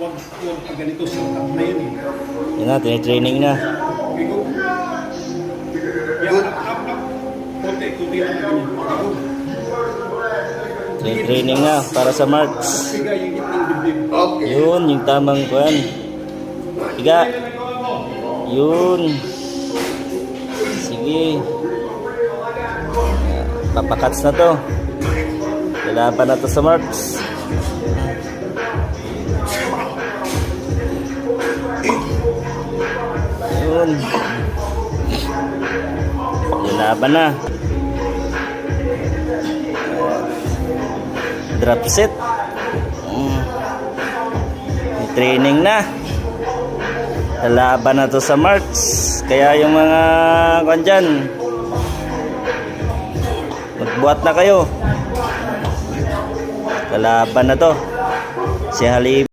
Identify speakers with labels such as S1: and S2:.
S1: Huwag pag ganito sa top na yun eh.
S2: Yun na, tinitraining na.
S1: Bigo. Yan, up. Kunti lang na ganyan.
S2: Tinitraining na para sa March.
S1: Biga yung gitnang dibdib.
S2: Yun, yung tamang kuhan. Higa. Yun. Sige. Papakats na to. Lalaban na to sa March. Yun. Lalaban na. Drop set. Training na. Lalaban na to sa March. Kaya yung mga kwan dyan, magbuhat na kayo. Lalaban na to. Si Halib.